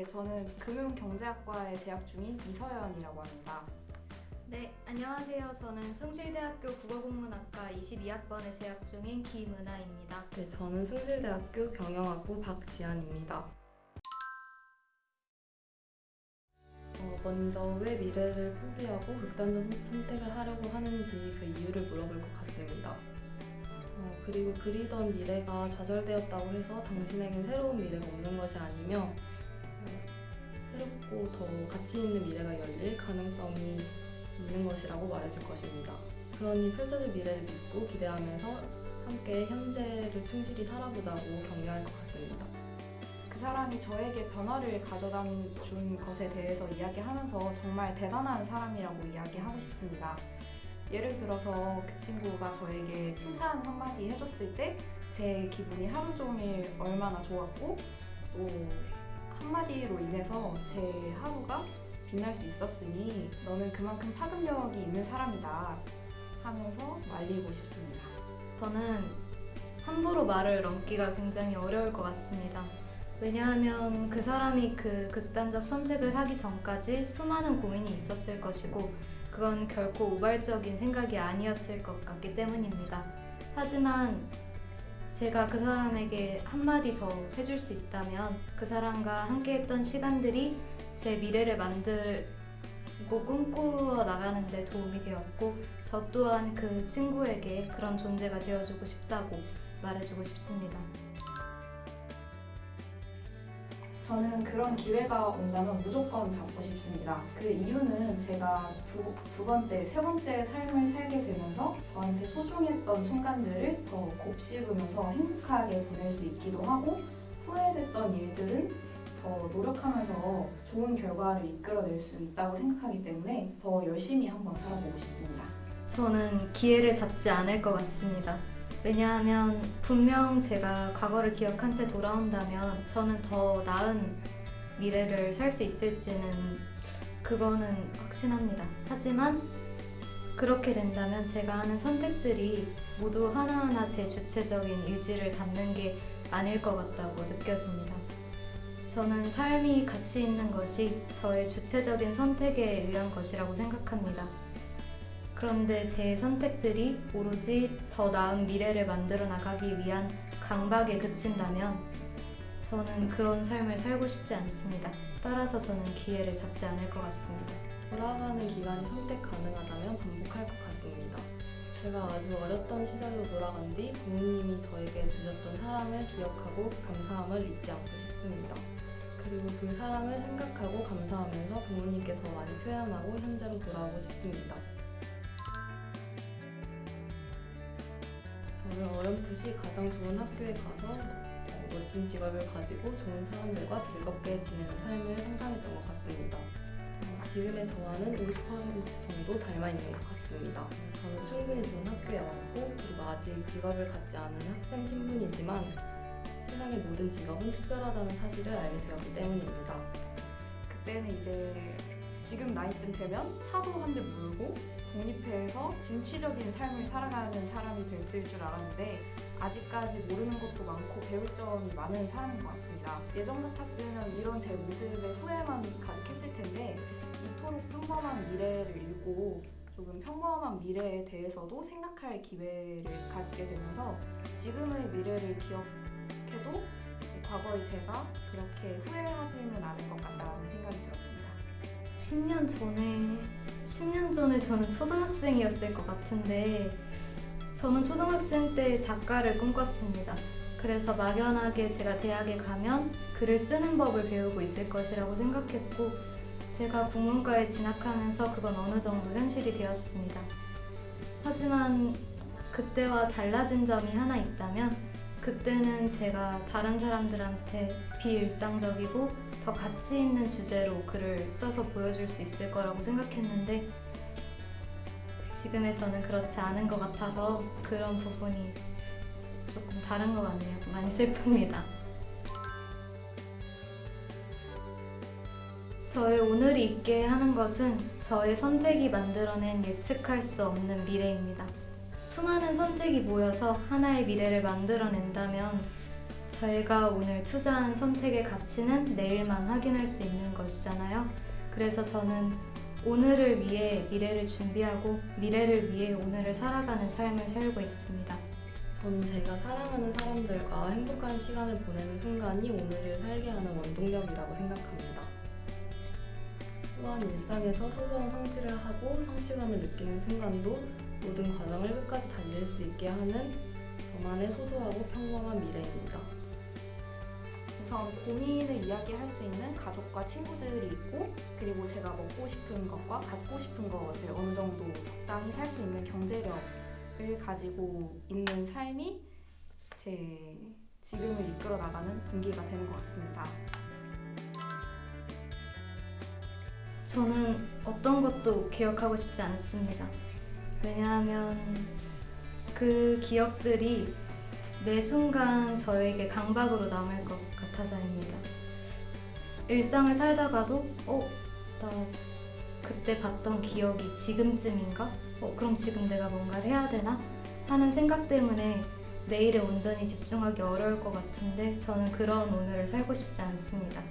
저는 금융경제학과에 재학 중인 이서연이라고 합니다. 네, 안녕하세요. 저는 숭실대학교 국어국문학과 22학번에 재학 중인 김은아입니다. 네, 저는 숭실대학교 경영학부 박지안입니다. 먼저 왜 미래를 포기하고 극단적 선택을 하려고 하는지 그 이유를 물어볼 것 같습니다. 그리고 그리던 미래가 좌절되었다고 해서 당신에겐 새로운 미래가 없는 것이 아니며 새롭고 더 가치 있는 미래가 열릴 가능성이 있는 것이라고 말해줄 것입니다. 그러니 펼쳐질 미래를 믿고 기대하면서 함께 현재를 충실히 살아보자고 격려할 것 같습니다. 그 사람이 저에게 변화를 가져다 준 것에 대해서 이야기하면서 정말 대단한 사람이라고 이야기하고 싶습니다. 예를 들어서 그 친구가 저에게 칭찬 한마디 해줬을 때 제 기분이 하루 종일 얼마나 좋았고 또 한마디로 인해서 제 하루가 빛날 수 있었으니 너는 그만큼 파급력이 있는 사람이다 하면서 말리고 싶습니다. 저는 함부로 말을 넘기가 굉장히 어려울 것 같습니다. 왜냐하면 그 사람이 그 극단적 선택을 하기 전까지 수많은 고민이 있었을 것이고 그건 결코 우발적인 생각이 아니었을 것 같기 때문입니다. 하지만 제가 그 사람에게 한마디 더 해줄 수 있다면 그 사람과 함께 했던 시간들이 제 미래를 만들고 꿈꾸어 나가는 데 도움이 되었고 저 또한 그 친구에게 그런 존재가 되어주고 싶다고 말해주고 싶습니다. 저는 그런 기회가 온다면 무조건 잡고 싶습니다. 그 이유는 제가 두 번째, 세 번째 삶을 살게 되면서 저한테 소중했던 순간들을 더 곱씹으면서 행복하게 보낼 수 있기도 하고 후회됐던 일들은 더 노력하면서 좋은 결과를 이끌어낼 수 있다고 생각하기 때문에 더 열심히 한번 살아보고 싶습니다. 저는 기회를 잡지 않을 것 같습니다. 왜냐하면 분명 제가 과거를 기억한 채 돌아온다면 저는 더 나은 미래를 살 수 있을지는 그거는 확신합니다. 하지만 그렇게 된다면 제가 하는 선택들이 모두 하나하나 제 주체적인 의지를 담는 게 아닐 것 같다고 느껴집니다. 저는 삶이 가치 있는 것이 저의 주체적인 선택에 의한 것이라고 생각합니다. 그런데 제 선택들이 오로지 더 나은 미래를 만들어 나가기 위한 강박에 그친다면 저는 그런 삶을 살고 싶지 않습니다. 따라서 저는 기회를 잡지 않을 것 같습니다. 돌아가는 기간이 선택 가능하다면 반복할 것 같습니다. 제가 아주 어렸던 시절로 돌아간 뒤 부모님이 저에게 주셨던 사랑을 기억하고 감사함을 잊지 않고 싶습니다. 그리고 그 사랑을 생각하고 감사하면서 부모님께 더 많이 표현하고 현재로 돌아오고 싶습니다. 저는 어렴풋이 가장 좋은 학교에 가서 멋진 직업을 가지고 좋은 사람들과 즐겁게 지내는 삶을 상상했던 것 같습니다. 지금의 저와는 50% 정도 닮아 있는 것 같습니다. 저는 충분히 좋은 학교에 왔고 그리고 아직 직업을 갖지 않은 학생 신분이지만 세상의 모든 직업은 특별하다는 사실을 알게 되었기 때문입니다. 그때는 이제 지금 나이쯤 되면 차도 한 대 몰고 독립해서 진취적인 삶을 살아가는 사람이 됐을 줄 알았는데 아직까지 모르는 것도 많고 배울 점이 많은 사람인 것 같습니다. 예전 같았으면 이런 제 모습에 후회만 가득했을 텐데 이토록 평범한 미래를 읽고 조금 평범한 미래에 대해서도 생각할 기회를 갖게 되면서 지금의 미래를 기억해도 과거의 제가 그렇게 후회하지는 않을 것 같다는 생각이 들었습니다. 10년 전에 저는 초등학생이었을 것 같은데 저는 초등학생 때 작가를 꿈꿨습니다. 그래서 막연하게 제가 대학에 가면 글을 쓰는 법을 배우고 있을 것이라고 생각했고 제가 국문과에 진학하면서 그건 어느 정도 현실이 되었습니다. 하지만 그때와 달라진 점이 하나 있다면 그때는 제가 다른 사람들한테 비일상적이고 더 가치 있는 주제로 글을 써서 보여줄 수 있을 거라고 생각했는데 지금의 저는 그렇지 않은 것 같아서 그런 부분이 조금 다른 것 같네요. 많이 슬픕니다. 저의 오늘이 있게 하는 것은 저의 선택이 만들어낸 예측할 수 없는 미래입니다. 수많은 선택이 모여서 하나의 미래를 만들어낸다면 저희가 오늘 투자한 선택의 가치는 내일만 확인할 수 있는 것이잖아요. 그래서 저는 오늘을 위해 미래를 준비하고 미래를 위해 오늘을 살아가는 삶을 살고 있습니다. 저는 제가 사랑하는 사람들과 행복한 시간을 보내는 순간이 오늘을 살게 하는 원동력이라고 생각합니다. 또한 일상에서 소소한 성취를 하고 성취감을 느끼는 순간도 모든 과정을 끝까지 달릴 수 있게 하는 저만의 소소하고 평범한 미래입니다. 우선 고민을 이야기할 수 있는 가족과 친구들이 있고, 그리고 제가 먹고 싶은 것과 갖고 싶은 것을 어느 정도 적당히 살 수 있는 경제력을 가지고 있는 삶이 제 지금을 이끌어 나가는 동기가 되는 것 같습니다. 저는 어떤 것도 기억하고 싶지 않습니다. 왜냐하면 그 기억들이 매 순간 저에게 강박으로 남을 것 같아서입니다. 일상을 살다가도 나 그때 봤던 기억이 지금쯤인가? 그럼 지금 내가 뭔가를 해야 되나? 하는 생각 때문에 내일에 온전히 집중하기 어려울 것 같은데 저는 그런 오늘을 살고 싶지 않습니다.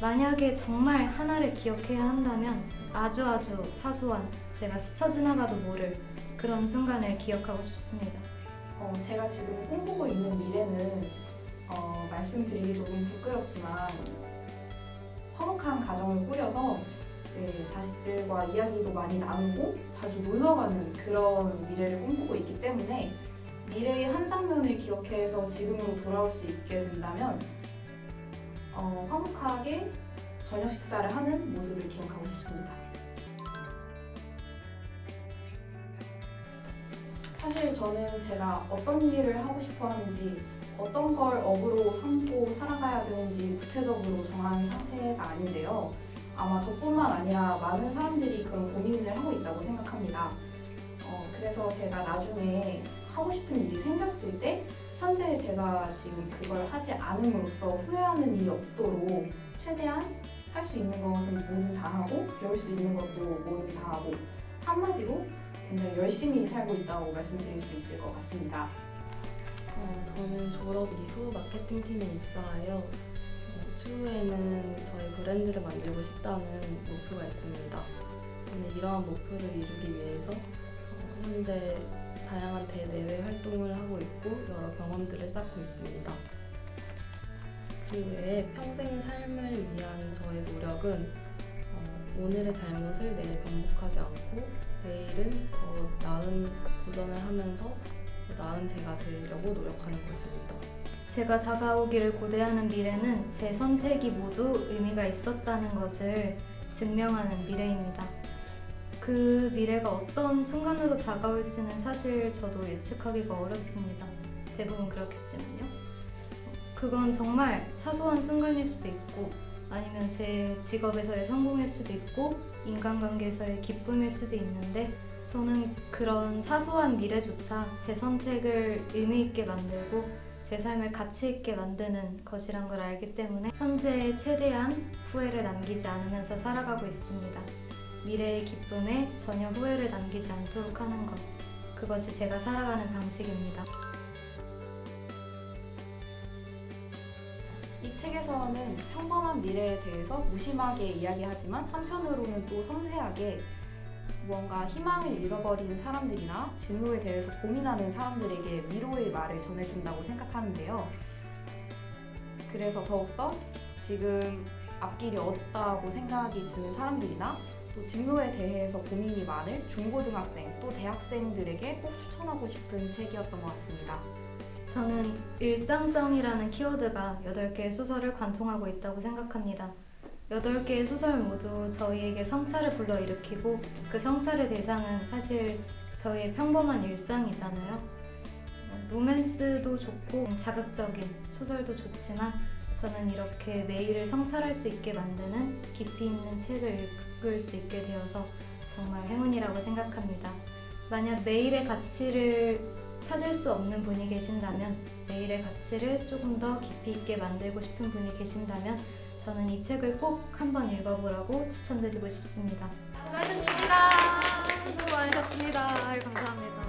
만약에 정말 하나를 기억해야 한다면 아주 사소한 제가 스쳐 지나가도 모를 그런 순간을 기억하고 싶습니다. 제가 지금 꿈꾸고 있는 미래는 말씀드리기 조금 부끄럽지만 화목한 가정을 꾸려서 이제 자식들과 이야기도 많이 나누고 자주 놀러가는 그런 미래를 꿈꾸고 있기 때문에 미래의 한 장면을 기억해서 지금으로 돌아올 수 있게 된다면 화목하게 저녁 식사를 하는 모습을 기억하고 싶습니다. 사실 저는 제가 어떤 일을 하고 싶어 하는지, 어떤 걸 업으로 삼고 살아가야 되는지 구체적으로 정한 상태가 아닌데요. 아마 저뿐만 아니라 많은 사람들이 그런 고민을 하고 있다고 생각합니다. 그래서 제가 나중에 하고 싶은 일이 생겼을 때 현재 제가 지금 그걸 하지 않음으로써 후회하는 일이 없도록 최대한 할 수 있는 것은 뭐든 다 하고 배울 수 있는 것도 뭐든 다 하고 한마디로 굉장히 열심히 살고 있다고 말씀드릴 수 있을 것 같습니다. 저는 졸업 이후 마케팅팀에 입사하여 추후에는 저희 브랜드를 만들고 싶다는 목표가 있습니다. 저는 이러한 목표를 이루기 위해서 현재 다양한 대내외 활동을 하고 있고 여러 경험들을 쌓고 있습니다. 그 외에 평생 삶을 위한 저의 노력은 오늘의 잘못을 내일 반복하지 않고 내일은 더 나은 도전을 하면서 더 나은 제가 되려고 노력하는 것입니다. 제가 다가오기를 고대하는 미래는 제 선택이 모두 의미가 있었다는 것을 증명하는 미래입니다. 그 미래가 어떤 순간으로 다가올지는 사실 저도 예측하기가 어렵습니다. 대부분 그렇겠지만요. 그건 정말 사소한 순간일 수도 있고 아니면 제 직업에서의 성공일 수도 있고 인간관계에서의 기쁨일 수도 있는데 저는 그런 사소한 미래조차 제 선택을 의미 있게 만들고 제 삶을 가치 있게 만드는 것이란 걸 알기 때문에 현재에 최대한 후회를 남기지 않으면서 살아가고 있습니다. 미래의 기쁨에 전혀 후회를 남기지 않도록 하는 것, 그것이 제가 살아가는 방식입니다. 이 책에서는 평범한 미래에 대해서 무심하게 이야기하지만 한편으로는 또 섬세하게 무언가 희망을 잃어버린 사람들이나 진로에 대해서 고민하는 사람들에게 위로의 말을 전해준다고 생각하는데요. 그래서 더욱더 지금 앞길이 어둡다고 생각이 드는 사람들이나 또 진로에 대해서 고민이 많을 중고등학생 또 대학생들에게 꼭 추천하고 싶은 책이었던 것 같습니다. 저는 일상성이라는 키워드가 8개의 소설을 관통하고 있다고 생각합니다. 8개의 소설 모두 저희에게 성찰을 불러일으키고 그 성찰의 대상은 사실 저희의 평범한 일상이잖아요. 로맨스도 좋고 자극적인 소설도 좋지만 저는 이렇게 매일을 성찰할 수 있게 만드는 깊이 있는 책을 읽을 수 있게 되어서 정말 행운이라고 생각합니다. 만약 매일의 가치를 찾을 수 없는 분이 계신다면, 매일의 가치를 조금 더 깊이 있게 만들고 싶은 분이 계신다면 저는 이 책을 꼭 한번 읽어보라고 추천드리고 싶습니다. 수고하셨습니다. 수고 많으셨습니다. 감사합니다.